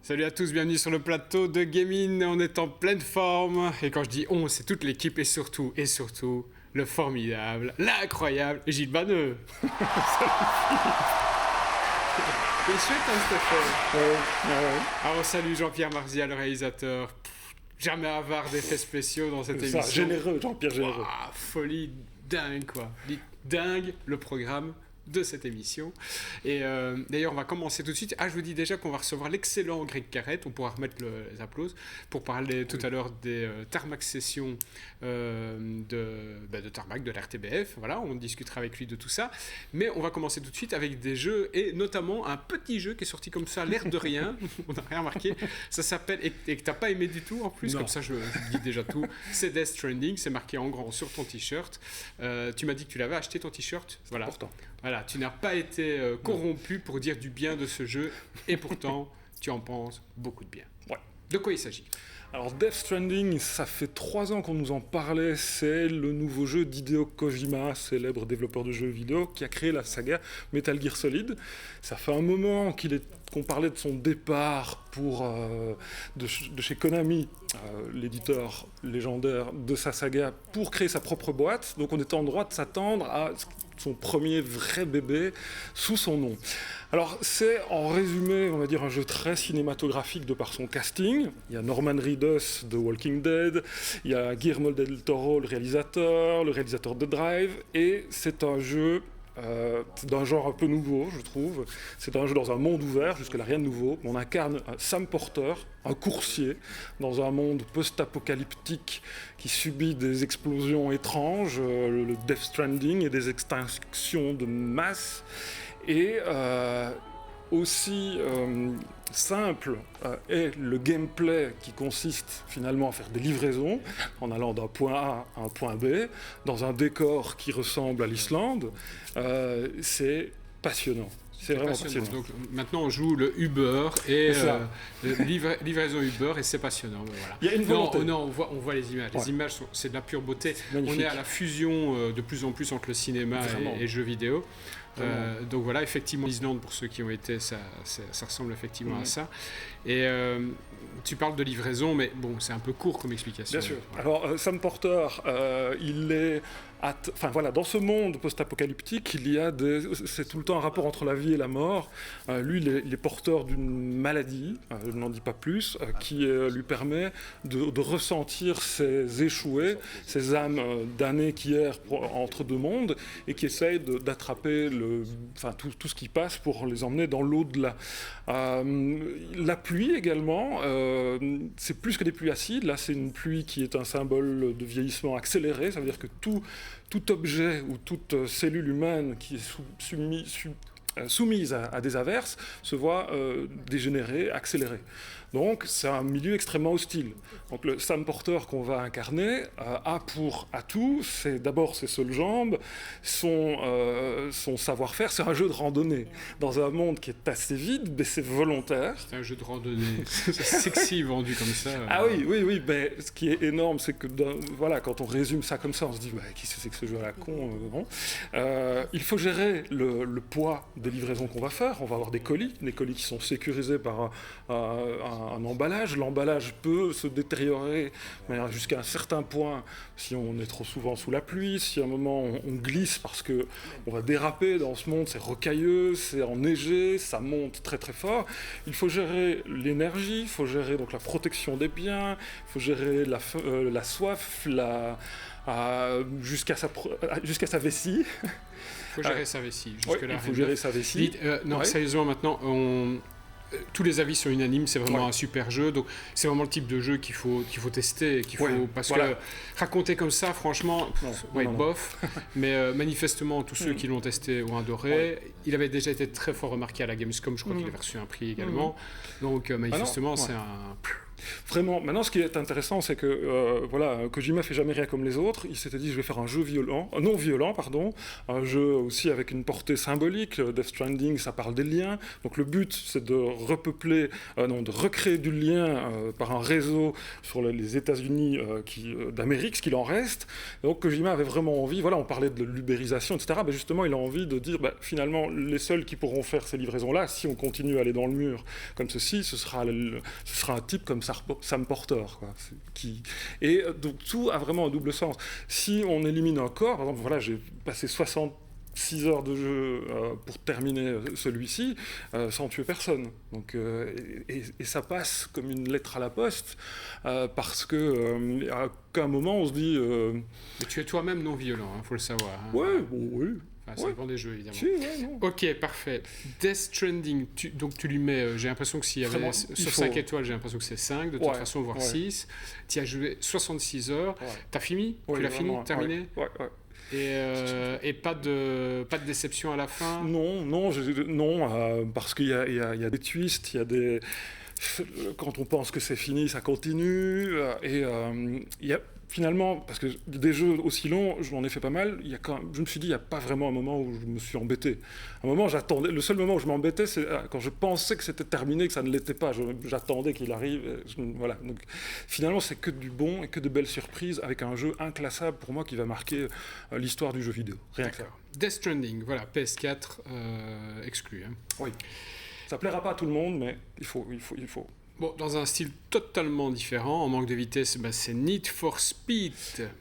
Salut à tous, bienvenue sur le plateau de Gaming, on est en pleine forme. Et quand je dis on, c'est toute l'équipe et surtout, le formidable, l'incroyable Gilles Banneux. C'est chouette hein Stéphane. Ouais. Alors salut Jean-Pierre Marzia, le réalisateur. Jamais avare d'effets spéciaux dans cette émission. Généreux, Jean-Pierre généreux. Wow, folie dingue quoi. Dingue le programme de cette émission. Et d'ailleurs, on va commencer tout de suite. Je vous dis déjà qu'on va recevoir l'excellent Greg Carrette. On pourra remettre les applauses pour parler tout à l'heure des Tarmac Sessions de Tarmac, de l'RTBF. Voilà, on discutera avec lui de tout ça. Mais on va commencer tout de suite avec des jeux et notamment un petit jeu qui est sorti comme ça, l'air de rien. On n'a rien marqué. Ça s'appelle, et que tu n'as pas aimé du tout en plus, non. Comme ça je dis déjà tout. C'est Death Stranding, c'est marqué en grand sur ton t-shirt. Tu m'as dit que tu l'avais acheté ton t-shirt. Voilà. Pourtant. Voilà, tu n'as pas été corrompu pour dire du bien de ce jeu, et pourtant, tu en penses beaucoup de bien. Ouais. De quoi il s'agit ? Alors Death Stranding, ça fait 3 ans qu'on nous en parlait, c'est le nouveau jeu d'Hideo Kojima, célèbre développeur de jeux vidéo, qui a créé la saga Metal Gear Solid. Ça fait un moment qu'on parlait de son départ de chez Konami, l'éditeur légendaire de sa saga, pour créer sa propre boîte. Donc on était en droit de s'attendre à son premier vrai bébé sous son nom. Alors c'est en résumé, on va dire, un jeu très cinématographique de par son casting. Il y a Norman Reedus de Walking Dead, il y a Guillermo del Toro, le réalisateur de Drive, et c'est un jeu d'un genre un peu nouveau, je trouve. C'est un jeu dans un monde ouvert, jusque-là rien de nouveau. On incarne Sam Porter, un coursier, dans un monde post-apocalyptique qui subit des explosions étranges, le Death Stranding et des extinctions de masse. Et aussi simple est le gameplay qui consiste finalement à faire des livraisons en allant d'un point A à un point B dans un décor qui ressemble à l'Islande. C'est passionnant. C'est vraiment passionnant. Donc maintenant on joue le Uber et livraison Uber et c'est passionnant. Voilà. Il y a une volonté. On voit les images. Les images c'est de la pure beauté. On est à la fusion de plus en plus entre le cinéma et jeux vidéo. Donc voilà, effectivement, l'Islande, pour ceux qui ont été, ça ressemble effectivement à ça. Et tu parles de livraison, mais bon, c'est un peu court comme explication. Bien sûr. Voilà. Alors, Sam Porter, il est... dans ce monde post-apocalyptique, c'est tout le temps un rapport entre la vie et la mort. Lui, il est porteur d'une maladie, je n'en dis pas plus, qui lui permet de ressentir ses échoués, ses âmes damnées qui errent entre deux mondes et qui essayent d'attraper tout ce qui passe pour les emmener dans l'au-delà. La pluie également, c'est plus que des pluies acides. Là, c'est une pluie qui est un symbole de vieillissement accéléré. Ça veut dire que tout objet ou toute cellule humaine qui est soumise à des averses se voit dégénérer, accélérer. Donc c'est un milieu extrêmement hostile. Donc le Sam Porter qu'on va incarner a pour atout, c'est d'abord ses seules jambes, son savoir-faire. C'est un jeu de randonnée dans un monde qui est assez vide, mais c'est volontaire. C'est un jeu de randonnée, c'est sexy vendu comme ça. Oui, mais ce qui est énorme, c'est que quand on résume ça comme ça, on se dit qu'est-ce que c'est que ce jeu à la con il faut gérer le poids des livraisons qu'on va faire. On va avoir des colis qui sont sécurisés par un emballage. L'emballage peut se détériorer jusqu'à un certain point si on est trop souvent sous la pluie, si à un moment on glisse parce qu'on va déraper dans ce monde, c'est rocailleux, c'est enneigé, ça monte très très fort. Il faut gérer l'énergie, il faut gérer donc la protection des biens, il faut gérer la soif, jusqu'à sa vessie. Il faut gérer sa vessie. Il faut gérer sa vessie. Sérieusement maintenant, tous les avis sont unanimes, c'est vraiment un super jeu, donc c'est vraiment le type de jeu qu'il faut tester, parce que raconter comme ça, franchement, bof, mais manifestement tous ceux qui l'ont testé ont adoré. Il avait déjà été très fort remarqué à la Gamescom, je crois qu'il avait reçu un prix également, donc manifestement c'est un Vraiment, maintenant ce qui est intéressant, c'est que Kojima fait jamais rien comme les autres. Il s'était dit je vais faire un jeu non violent, un jeu aussi avec une portée symbolique. Death Stranding, ça parle des liens. Donc le but, c'est de de recréer du lien par un réseau sur les États-Unis d'Amérique, ce qu'il en reste. Et donc Kojima avait vraiment envie, on parlait de l'ubérisation, etc. Ben justement, il a envie de dire, finalement, les seuls qui pourront faire ces livraisons-là, si on continue à aller dans le mur comme ceci, ce sera un type comme Sam Porter, quoi, et donc tout a vraiment un double sens. Si on élimine un corps, par exemple, j'ai passé 66 heures de jeu pour terminer celui-ci sans tuer personne. Donc, et ça passe comme une lettre à la poste parce qu'à un moment on se dit... Mais tu es toi-même non violent, faut le savoir. Hein. Ouais, bon, oui. Ça dépend des jeux, évidemment. Si, ouais, ok, parfait. Death Stranding, donc tu lui mets, j'ai l'impression que s'il y avait sur 5 étoiles, j'ai l'impression que c'est 5, de toute façon, voire 6. Tu as joué 66 heures. T'as fini ? Tu l'as fini ? Terminé ? Ouais. Et pas de déception à la fin ? Non, parce qu'il y a des twists, il y a des... Quand on pense que c'est fini, ça continue, et il y a... Finalement, parce que des jeux aussi longs, je m'en ai fait pas mal, je me suis dit, il n'y a pas vraiment un moment où je me suis embêté. Un moment, j'attendais. Le seul moment où je m'embêtais, c'est quand je pensais que c'était terminé, que ça ne l'était pas. J'attendais qu'il arrive. Voilà. Donc, finalement, c'est que du bon et que de belles surprises avec un jeu inclassable pour moi qui va marquer l'histoire du jeu vidéo. Rien que ça. Death Stranding, voilà, PS4 exclu. Hein. Oui. Ça plaira pas à tout le monde, mais il faut. Bon, dans un style totalement différent, en manque de vitesse, c'est Need for Speed.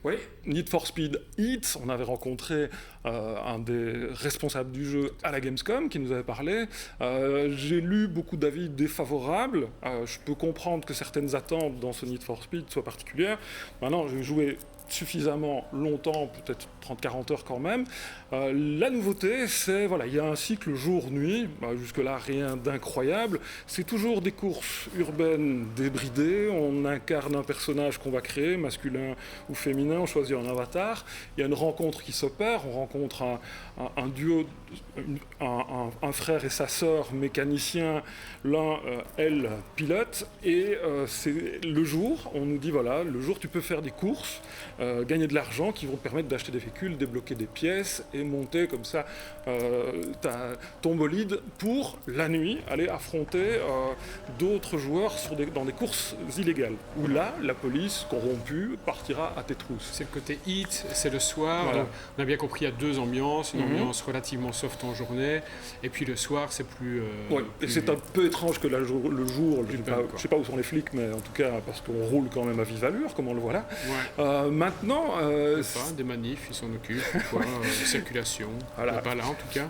Oui, Need for Speed Heat. On avait rencontré un des responsables du jeu à la Gamescom qui nous avait parlé. J'ai lu beaucoup d'avis défavorables. Je peux comprendre que certaines attentes dans ce Need for Speed soient particulières. Maintenant, j'ai joué suffisamment longtemps, peut-être 30-40 heures quand même. La nouveauté, c'est, il y a un cycle jour-nuit, jusque-là rien d'incroyable, c'est toujours des courses urbaines débridées, on incarne un personnage qu'on va créer, masculin ou féminin, on choisit un avatar, il y a une rencontre qui s'opère, on rencontre un duo, un frère et sa sœur mécaniciens, l'un, elle, pilote, et c'est le jour, on nous dit, le jour tu peux faire des courses, gagner de l'argent qui vont te permettre d'acheter des véhicules, débloquer des pièces et monter comme ça ton bolide pour la nuit aller affronter d'autres joueurs dans des courses illégales où là la police corrompue partira à tes trousses. C'est le côté hit, c'est le soir. Voilà. Donc, on a bien compris, il y a deux ambiances, une ambiance relativement soft en journée et puis le soir c'est plus... et c'est un peu étrange que le jour, je ne sais pas où sont les flics, mais en tout cas parce qu'on roule quand même à vive allure comme on le voit là. Maintenant... des manifs, ils s'en occupent, circulation, pas là en tout cas.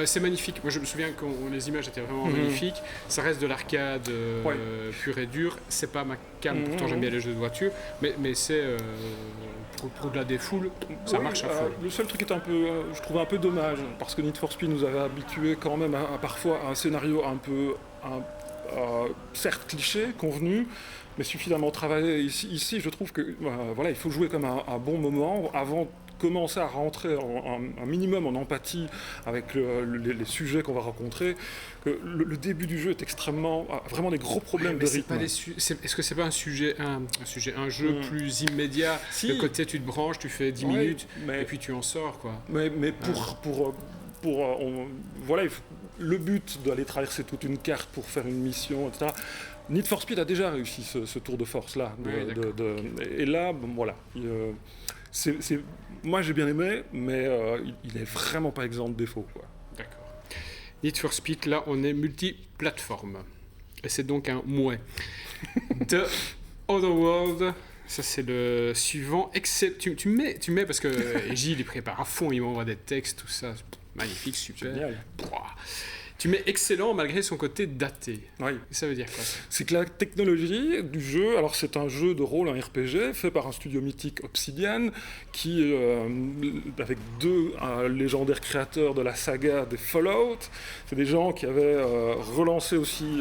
C'est magnifique. Moi, je me souviens que les images étaient vraiment magnifiques. Ça reste de l'arcade pure et dure. C'est pas ma cam, pourtant j'aime bien les jeux de voiture, mais c'est pour de la défoule, ça marche à fond. Le seul truc est je trouve un peu dommage, parce que Need for Speed nous avait habitués quand même parfois à un scénario un peu, certes cliché, convenu, mais suffisamment travaillé. Ici, je trouve que il faut jouer comme un bon moment avant commencer à rentrer un minimum en empathie avec les sujets qu'on va rencontrer. Que le début du jeu est vraiment des gros problèmes de rythme. Est-ce que c'est pas un jeu plus immédiat? Le côté tu te branches, tu fais 10 minutes et puis tu en sors, quoi. Mais le but d'aller traverser toute une carte pour faire une mission, etc. Need for Speed a déjà réussi ce tour de force là. Et là, moi j'ai bien aimé, mais il est vraiment pas exempt de défauts, quoi. D'accord. Need for Speed, là on est multiplateforme. Et c'est donc un mouet. The Otherworld, ça c'est le suivant. Tu mets parce que Gilles il prépare à fond, il m'envoie des textes, tout ça. Magnifique, super. Génial. Tu mets excellent malgré son côté daté. Oui. Ça veut dire quoi, ça ? C'est que la technologie du jeu, alors c'est un jeu de rôle, un RPG, fait par un studio mythique Obsidian, qui, avec deux légendaires créateurs de la saga des Fallout, c'est des gens qui avaient relancé aussi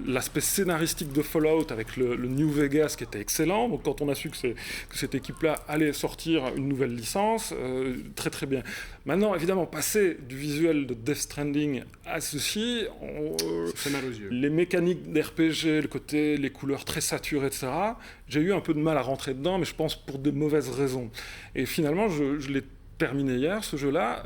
l'aspect scénaristique de Fallout avec le New Vegas qui était excellent. Donc quand on a su que cette équipe-là allait sortir une nouvelle licence, très très bien. Maintenant, évidemment, passer du visuel de Death Stranding crafting à ceci, ça fait mal aux yeux. Les mécaniques d'RPG, le côté, les couleurs très saturées, etc., j'ai eu un peu de mal à rentrer dedans, mais je pense pour de mauvaises raisons. Et finalement, je l'ai terminé hier, ce jeu-là.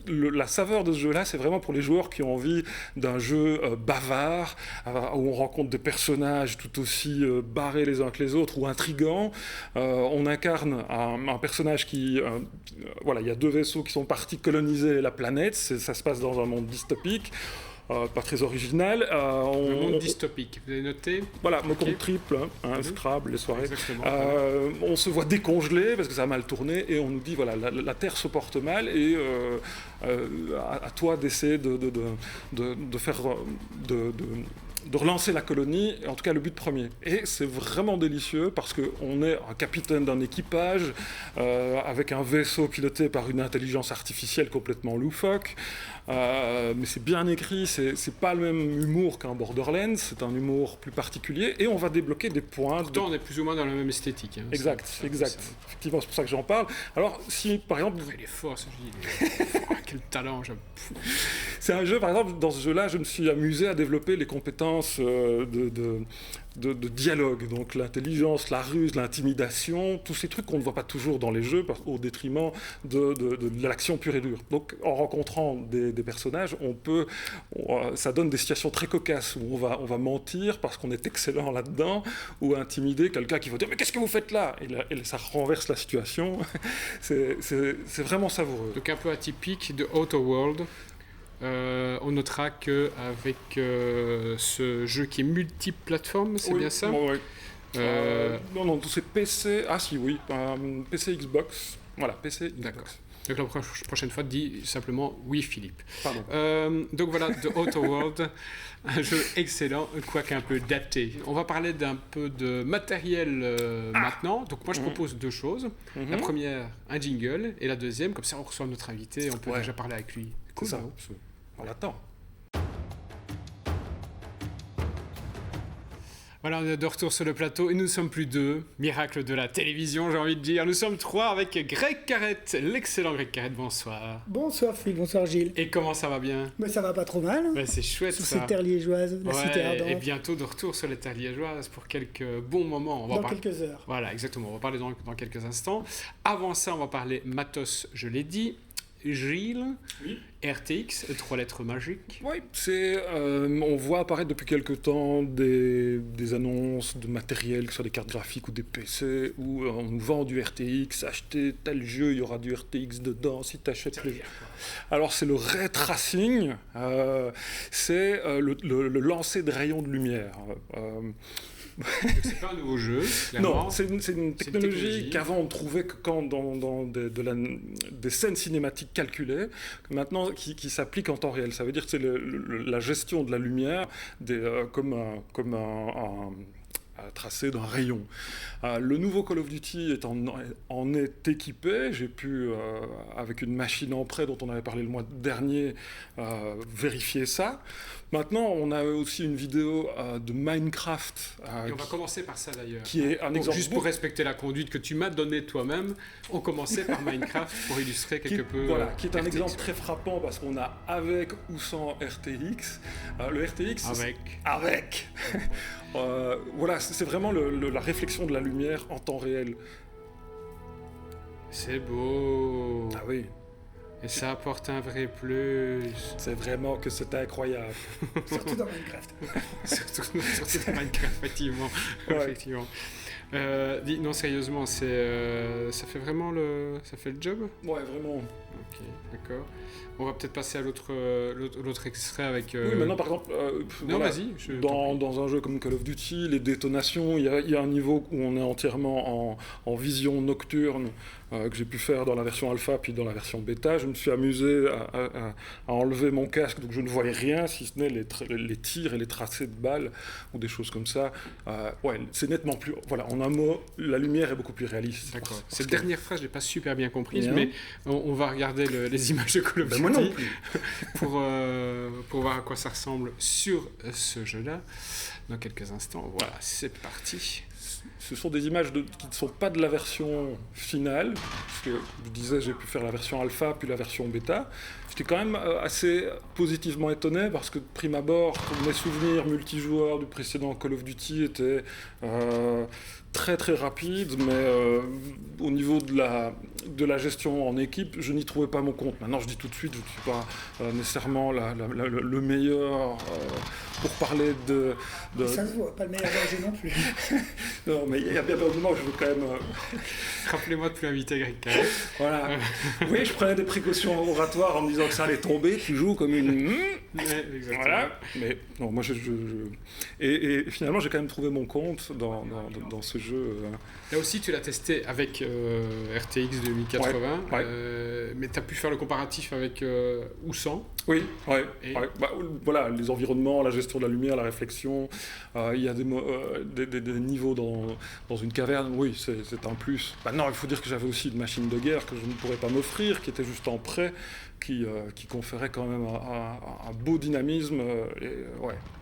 La saveur de ce jeu-là, c'est vraiment pour les joueurs qui ont envie d'un jeu bavard, où on rencontre des personnages tout aussi barrés les uns que les autres, ou intrigants. On incarne un personnage qui... voilà, il y a 2 vaisseaux qui sont partis coloniser la planète. Ça se passe dans un monde dystopique. Pas très original. Un monde dystopique, vous avez noté? Voilà, mon compte triple, Scrabble, les soirées. Exactement. On se voit décongelé parce que ça a mal tourné et on nous dit voilà, la Terre se porte mal et à toi d'essayer de faire... de relancer la colonie, en tout cas le but premier. Et c'est vraiment délicieux parce qu'on est un capitaine d'un équipage avec un vaisseau piloté par une intelligence artificielle complètement loufoque. Mais c'est bien écrit, c'est pas le même humour qu'un Borderlands, c'est un humour plus particulier et on va débloquer des points. Pourtant, on est plus ou moins dans la même esthétique. Hein, exact. Effectivement, c'est pour ça que j'en parle. Alors, si par exemple. Il est fort ce jeu. Quel talent, j'aime. C'est un jeu, par exemple, dans ce jeu-là, je me suis amusé à développer les compétences de dialogue, donc l'intelligence, la ruse, l'intimidation, tous ces trucs qu'on ne voit pas toujours dans les jeux au détriment de l'action pure et dure. Donc en rencontrant des personnages, ça donne des situations très cocasses où on va mentir parce qu'on est excellent là-dedans, ou intimider quelqu'un qui va dire « mais qu'est-ce que vous faites là ?» et ça renverse la situation. c'est vraiment savoureux. Donc un peu atypique de Outer World. On notera qu'avec ce jeu qui est multiplateforme, c'est bien ça? Oui. Non, c'est PC. Ah si, oui. PC Xbox. Voilà, PC Xbox. D'accord. Donc la prochaine fois, dis simplement oui, Philippe. Pardon. Donc voilà, The Outer World, un jeu excellent, quoique un peu daté. On va parler d'un peu de matériel maintenant. Donc moi, je propose 2 choses. La première, un jingle, et la deuxième, comme ça, on reçoit notre invité, on peut déjà parler avec lui. Cool, ça. On l'attend. Voilà, on est de retour sur le plateau et nous sommes plus 2. Miracle de la télévision, j'ai envie de dire. Nous sommes 3 avec Greg Carrette, l'excellent Greg Carrette. Bonsoir. Bonsoir Phil, bonsoir Gilles. Et comment ça va bien? Mais ça va pas trop mal. Ben, c'est chouette sur ça. Ces terres liégeoises, la cité ardente. Et bientôt de retour sur les terres liégeoises pour quelques bons moments. Dans quelques heures. Voilà, exactement. On va parler dans quelques instants. Avant ça, on va parler matos, je l'ai dit. Gilles, oui. RTX, 3 lettres magiques. Oui, on voit apparaître depuis quelque temps des annonces de matériel, que ce soit des cartes graphiques ou des PC, où on nous vend du RTX, achetez tel jeu, il y aura du RTX dedans, si tu achètes les... Alors c'est le ray tracing, c'est le lancer de rayons de lumière. C'est pas un nouveau jeu, clairement. Non, c'est une technologie qu'avant on trouvait que quand dans des scènes cinématiques calculées, maintenant qui s'applique en temps réel. Ça veut dire que c'est la gestion de la lumière comme un tracé d'un rayon. Le nouveau Call of Duty en est équipé. J'ai pu, avec une machine en prêt dont on avait parlé le mois dernier, vérifier ça. Maintenant, on a aussi une vidéo de Minecraft. Et on va commencer par ça d'ailleurs. Qui est un exemple. Juste pour respecter la conduite que tu m'as donnée toi-même, on commençait par Minecraft pour illustrer quelque peu. Voilà, qui est un exemple très frappant parce qu'on a avec ou sans RTX. Le RTX. Avec. Voilà, c'est vraiment la réflexion de la lumière en temps réel. C'est beau. Ah oui. Et ça apporte un vrai plus. C'est vraiment que c'est incroyable. Surtout dans Minecraft. surtout dans Minecraft, effectivement. Ouais. Effectivement. Non, sérieusement, ça fait vraiment ça fait le job? Ouais, vraiment. Ok, d'accord. On va peut-être passer à l'autre extrait avec... Oui, maintenant, par exemple... non, voilà, vas-y. Dans un jeu comme Call of Duty, les détonations, il y a un niveau où on est entièrement en vision nocturne, que j'ai pu faire dans la version alpha puis dans la version bêta. Je me suis amusé à enlever mon casque, donc je ne voyais rien, si ce n'est les tirs et les tracés de balles, ou des choses comme ça. Ouais, c'est nettement plus... Voilà, en un mot, la lumière est beaucoup plus réaliste. D'accord. Cette dernière phrase, je n'ai pas super bien comprise, mais on va regarder les images de Call of Duty. Moi non plus. pour voir à quoi ça ressemble sur ce jeu-là. Dans quelques instants, voilà, c'est parti. ce sont des images qui ne sont pas de la version finale, parce que je disais j'ai pu faire la version alpha puis la version bêta. J'étais quand même assez positivement étonné parce que de prime abord, mes souvenirs multijoueurs du précédent Call of Duty étaient très très rapides, mais au niveau de la gestion en équipe, je n'y trouvais pas mon compte. Maintenant, je dis tout de suite, je ne suis pas nécessairement le meilleur pour parler de... Ça se voit, pas le meilleur danger non plus. Non, mais il y a bien un moment où je veux quand même... Rappelez-moi de plus inviter Greg. Voilà. Oui, je prenais des précautions oratoires en me disant que ça allait tomber, tu joues comme une... Voilà. Mais non, moi Et finalement, j'ai quand même trouvé mon compte dans ce jeu. Là aussi, tu l'as testé avec RTX 2080, ouais. Mais tu as pu faire le comparatif avec ou sans. Oui, ouais. Bah, voilà, les environnements, la gestion de la lumière, la réflexion, il y a des niveaux dans une caverne, oui, c'est un plus. Maintenant, il faut dire que j'avais aussi une machine de guerre que je ne pourrais pas m'offrir, qui était juste en prêt, qui conférait quand même un beau dynamisme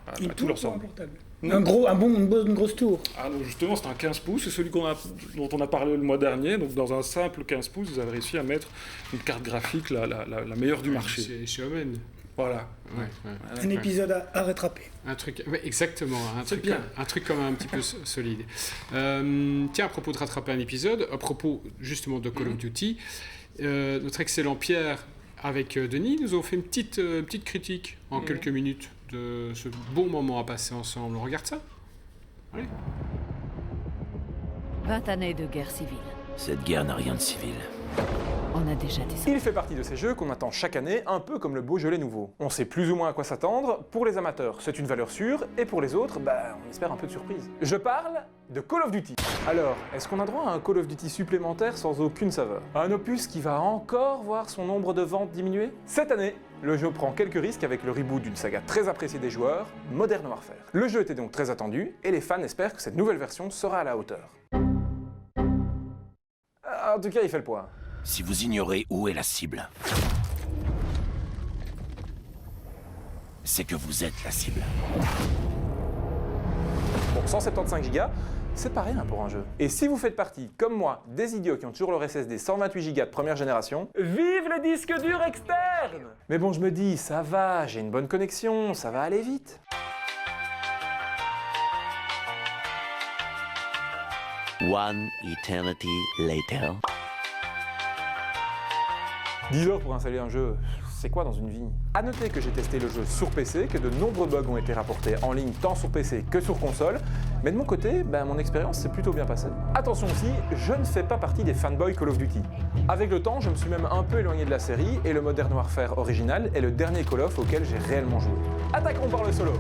à tout l'ensemble. Une grosse tour. Ah non, justement, c'est un 15 pouces, c'est celui dont on a parlé le mois dernier. Donc dans un simple 15 pouces, ils avaient réussi à mettre une carte graphique la meilleure du marché. C'est chez Omen. Voilà. Un épisode à rattraper. Un truc, exactement, un truc quand même un petit peu solide. Tiens, à propos de rattraper un épisode, à propos justement de Call of Duty, notre excellent Pierre avec Denis nous ont fait une petite critique en quelques minutes de ce bon moment à passer ensemble. On regarde ça ? Allez. 20 années de guerre civile. Cette guerre n'a rien de civil. On a déjà des... Il fait partie de ces jeux qu'on attend chaque année, un peu comme le Beaujolais nouveau. On sait plus ou moins à quoi s'attendre. Pour les amateurs, c'est une valeur sûre, et pour les autres, on espère un peu de surprise. Je parle de Call of Duty. Alors, est-ce qu'on a droit à un Call of Duty supplémentaire sans aucune saveur? Un opus qui va encore voir son nombre de ventes diminuer? Cette année, le jeu prend quelques risques avec le reboot d'une saga très appréciée des joueurs, Modern Warfare. Le jeu était donc très attendu, et les fans espèrent que cette nouvelle version sera à la hauteur. En tout cas, il fait le poids. Si vous ignorez où est la cible, c'est que vous êtes la cible. Bon, 175 Go, c'est pas rien pour un jeu. Et si vous faites partie, comme moi, des idiots qui ont toujours leur SSD 128 Go de première génération, vive les disques durs externes! Mais bon, je me dis, ça va, j'ai une bonne connexion, ça va aller vite. One eternity later. 10 heures pour installer un jeu, c'est quoi dans une vie? A noter que j'ai testé le jeu sur PC, que de nombreux bugs ont été rapportés en ligne tant sur PC que sur console, mais de mon côté, mon expérience s'est plutôt bien passée. Attention aussi, je ne fais pas partie des fanboys Call of Duty. Avec le temps, je me suis même un peu éloigné de la série, et le Modern Warfare original est le dernier Call of auquel j'ai réellement joué. Attaquons par le solo.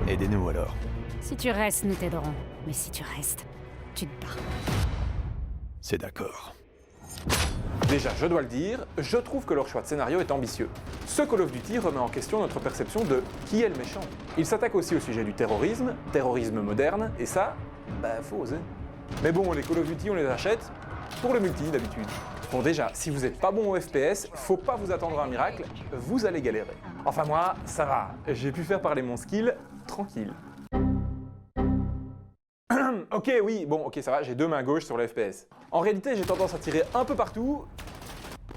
Aidez-nous alors. Si tu restes, nous t'aiderons. Mais si tu restes, tu te bats. C'est d'accord. Déjà, je dois le dire, je trouve que leur choix de scénario est ambitieux. Ce Call of Duty remet en question notre perception de qui est le méchant. Il s'attaque aussi au sujet du terrorisme moderne, et ça, faut oser. Mais bon, les Call of Duty, on les achète pour le multi d'habitude. Bon déjà, si vous n'êtes pas bon au FPS, faut pas vous attendre à un miracle, vous allez galérer. Enfin moi, ça va, j'ai pu faire parler mon skill tranquille. Ok, oui, bon, ok, ça va, j'ai deux mains gauches sur le FPS. En réalité, j'ai tendance à tirer un peu partout,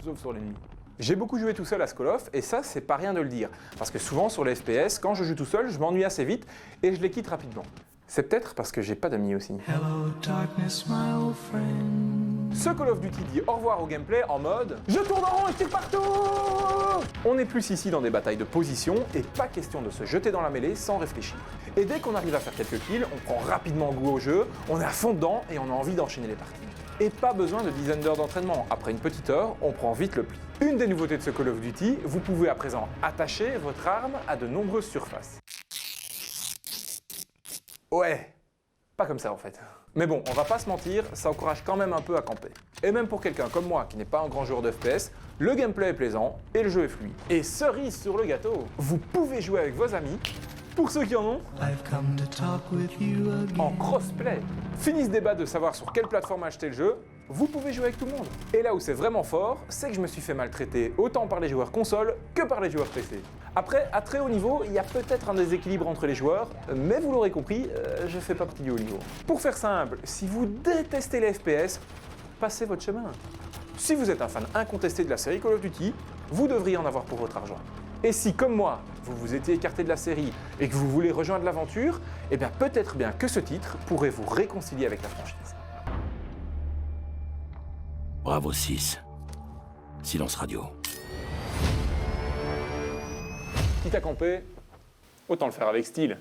sauf sur l'ennemi. J'ai beaucoup joué tout seul à ce Call of, et ça, c'est pas rien de le dire. Parce que souvent, sur les FPS, quand je joue tout seul, je m'ennuie assez vite, et je les quitte rapidement. C'est peut-être parce que j'ai pas d'amis aussi. Hello, darkness, my old friend. Ce Call of Duty dit au revoir au gameplay en mode « Je tourne en rond et je tire partout !» On est plus ici dans des batailles de position et pas question de se jeter dans la mêlée sans réfléchir. Et dès qu'on arrive à faire quelques kills, on prend rapidement goût au jeu, on est à fond dedans et on a envie d'enchaîner les parties. Et pas besoin de dizaines d'heures d'entraînement, après une petite heure, on prend vite le pli. Une des nouveautés de ce Call of Duty, vous pouvez à présent attacher votre arme à de nombreuses surfaces. Ouais, pas comme ça en fait. Mais bon, on va pas se mentir, ça encourage quand même un peu à camper. Et même pour quelqu'un comme moi qui n'est pas un grand joueur de FPS, le gameplay est plaisant et le jeu est fluide. Et cerise sur le gâteau, vous pouvez jouer avec vos amis, pour ceux qui en ont, I've come to talk with you again. en crossplay. Fini ce débat de savoir sur quelle plateforme acheter le jeu, vous pouvez jouer avec tout le monde. Et là où c'est vraiment fort, c'est que je me suis fait maltraiter autant par les joueurs console que par les joueurs PC. Après, à très haut niveau, il y a peut-être un déséquilibre entre les joueurs, mais vous l'aurez compris, je fais pas partie du haut niveau. Pour faire simple, si vous détestez les FPS, passez votre chemin. Si vous êtes un fan incontesté de la série Call of Duty, vous devriez en avoir pour votre argent. Et si, comme moi, vous vous étiez écarté de la série et que vous voulez rejoindre l'aventure, eh bien peut-être bien que ce titre pourrait vous réconcilier avec la franchise. Bravo 6. Silence radio. Quitte à camper, autant le faire avec style.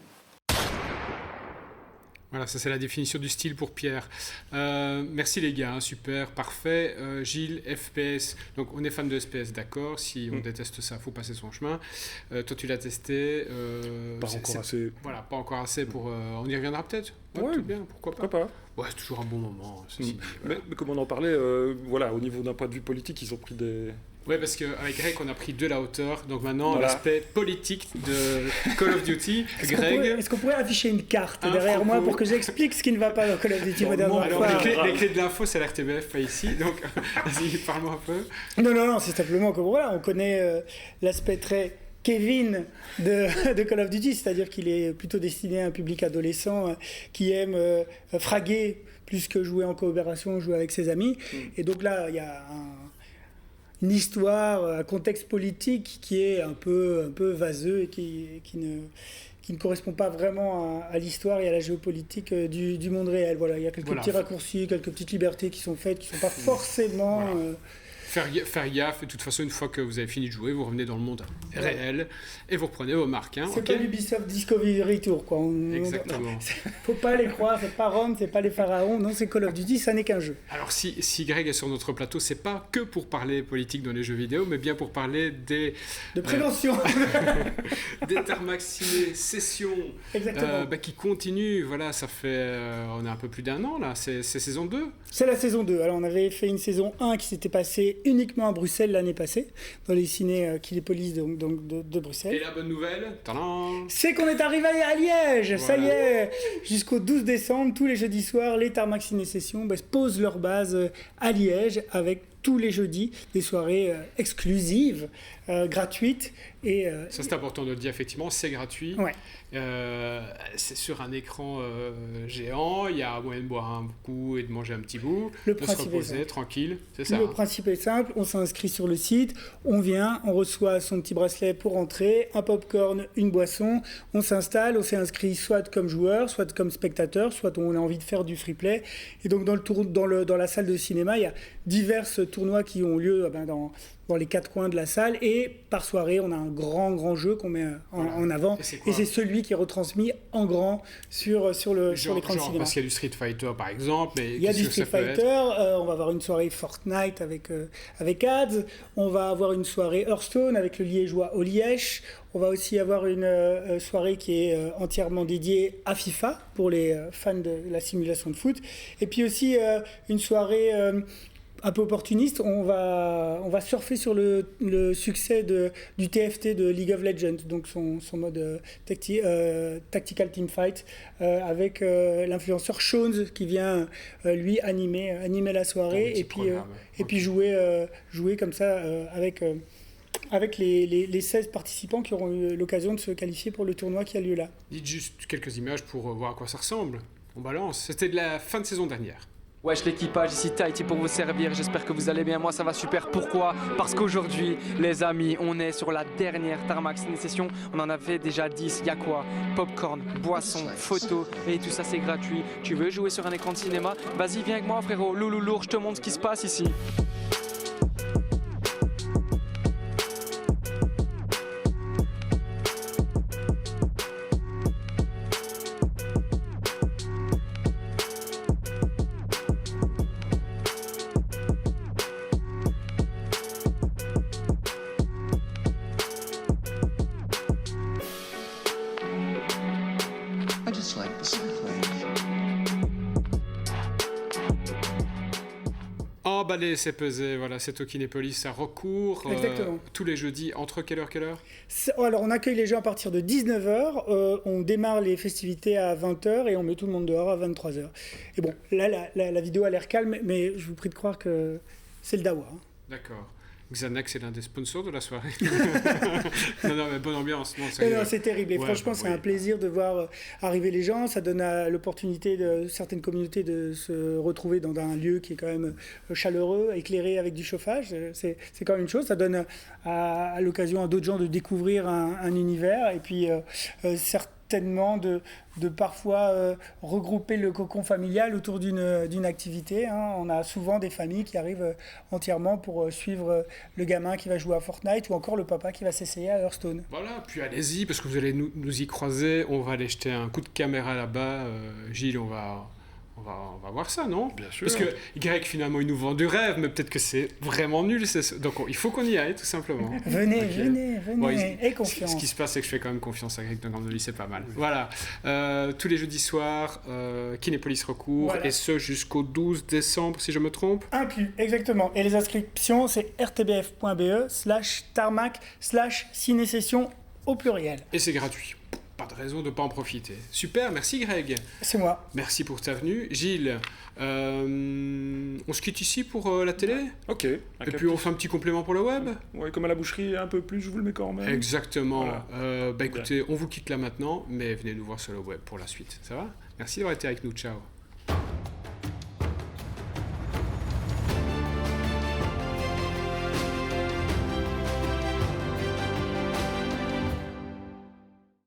Voilà, ça c'est la définition du style pour Pierre. Merci les gars, super, parfait. Gilles, FPS, donc on est fan de FPS, d'accord. Si on déteste ça, il faut passer son chemin. Toi tu l'as testé. Pas encore assez. Voilà, pas encore assez pour... on y reviendra peut-être. Ouais, tout bien, pourquoi pas. Ouais, c'est toujours un bon moment. Ceci, voilà. Mais comme on en parlait, voilà, au niveau d'un point de vue politique, ils ont pris des... Oui, parce qu'avec Greg, on a pris de la hauteur. Donc maintenant, l'aspect politique de Call of Duty. Est-ce qu'on pourrait afficher une carte derrière moi pour que j'explique ce qui ne va pas dans Call of Duty Modern Warfare? Alors, les clés de l'info, c'est l'RTBF, pas ici. Donc, vas-y, parle-moi un peu. Non, c'est simplement que voilà, on connaît l'aspect très Kevin de Call of Duty, c'est-à-dire qu'il est plutôt destiné à un public adolescent qui aime fraguer plus que jouer en coopération, jouer avec ses amis. Et donc là, il y a une histoire, un contexte politique qui est un peu vaseux et qui ne correspond pas vraiment à l'histoire et à la géopolitique du monde réel. Voilà, il y a quelques petits raccourcis, quelques petites libertés qui sont faites, qui ne sont pas forcément... Faire gaffe, et de toute façon, une fois que vous avez fini de jouer, vous revenez dans le monde réel et vous reprenez vos marques. Hein, c'est pas l'Ubisoft Discovery Tour, quoi. Exactement. Faut pas les croire, c'est pas Rome, c'est pas les pharaons, non, c'est Call of Duty, ça n'est qu'un jeu. Alors, si Greg est sur notre plateau, c'est pas que pour parler politique dans les jeux vidéo, mais bien pour parler de prévention. Des Thermax sessions qui continuent. Voilà, ça fait... on a un peu plus d'un an, là. C'est saison 2. C'est la saison 2. Alors, on avait fait une saison 1 qui s'était passée uniquement à Bruxelles l'année passée, dans les ciné Kinépolis de Bruxelles. Et la bonne nouvelle, c'est qu'on est arrivé à Liège. Voilà. Ça y est, jusqu'au 12 décembre, tous les jeudis soirs, les Tarmac Ciné Sessions posent leur base à Liège avec tous les jeudis des soirées exclusives, gratuites. Et, ça c'est important de le dire, effectivement, c'est gratuit. Ouais. C'est sur un écran géant, il y a moyen de boire un coup et de manger un petit bout, de se reposer tranquille, c'est ça. Le principe est simple, on s'inscrit sur le site, on vient, on reçoit son petit bracelet pour entrer, un popcorn, une boisson, on s'installe, on s'est inscrit soit comme joueur, soit comme spectateur, soit on a envie de faire du free play. Et donc dans la salle de cinéma, il y a divers tournois qui ont lieu dans les quatre coins de la salle, et par soirée, on a un grand jeu qu'on met en avant, et c'est celui qui est retransmis en grand sur l'écran de cinéma. Parce qu'il y a du Street Fighter par exemple. Mais il y a du Street Fighter, on va avoir une soirée Fortnite avec Ads, on va avoir une soirée Hearthstone avec le Liégeois au Liège, on va aussi avoir une soirée qui est entièrement dédiée à FIFA pour les fans de la simulation de foot, et puis aussi une soirée un peu opportuniste, on va surfer sur le succès du TFT de League of Legends, donc son mode Tactical Teamfight, avec l'influenceur Shones qui vient lui animer la soirée et puis jouer comme ça avec les 16 participants qui auront eu l'occasion de se qualifier pour le tournoi qui a lieu là. Dites juste quelques images pour voir à quoi ça ressemble. On balance. C'était de la fin de saison dernière. Wesh l'équipage, ici Tahiti pour vous servir, j'espère que vous allez bien, moi ça va super. Pourquoi? Parce qu'aujourd'hui les amis, on est sur la dernière Tarmac Ciné Session, on en avait déjà 10, il y a quoi? Popcorn, boisson, photos, et tout ça c'est gratuit. Tu veux jouer sur un écran de cinéma? Vas-y viens avec moi frérot, loulou lourd, je te montre ce qui se passe ici. Emballé, c'est pesé, voilà, c'est au Kinépolis, ça recourt tous les jeudis, entre quelle heure? Alors on accueille les gens à partir de 19h, on démarre les festivités à 20h et on met tout le monde dehors à 23h. Et bon, là la vidéo a l'air calme, mais je vous prie de croire que c'est le dawa. Hein. D'accord. Xanax est l'un des sponsors de la soirée. non, mais bonne ambiance. Non, c'est terrible. Et franchement, c'est un plaisir de voir arriver les gens. Ça donne l'opportunité de certaines communautés de se retrouver dans un lieu qui est quand même chaleureux, éclairé avec du chauffage. C'est quand même une chose. Ça donne à l'occasion à d'autres gens de découvrir un univers. Et puis, certainement de parfois regrouper le cocon familial autour d'une activité. On a souvent des familles qui arrivent entièrement pour suivre le gamin qui va jouer à Fortnite ou encore le papa qui va s'essayer à Hearthstone. Voilà, puis allez-y, parce que vous allez nous y croiser. On va aller jeter un coup de caméra là-bas. Gilles, on va voir ça, non? Bien sûr. Parce que Y, finalement, il nous vend du rêve, mais peut-être que c'est vraiment nul. Donc, il faut qu'on y aille, tout simplement. Venez, et confiance. Ce qui se passe, c'est que je fais quand même confiance à Greg de Grandoli, c'est pas mal. Oui. Voilà. Tous les jeudis soirs, Kinépolis recours, et ce jusqu'au 12 décembre, si je me trompe. Inclus, exactement. Et les inscriptions, c'est rtbf.be/tarmac/ciné-session au pluriel. Et c'est gratuit. Pas de raison de ne pas en profiter. Super, merci Greg. C'est moi. Merci pour ta venue. Gilles, on se quitte ici pour la télé? Ok. Et puis on fait un petit complément pour le web? Ouais, comme à la boucherie, un peu plus, je vous le mets quand même. Exactement. Voilà. Écoutez, on vous quitte là maintenant, mais venez nous voir sur le web pour la suite. Ça va? Merci d'avoir été avec nous. Ciao.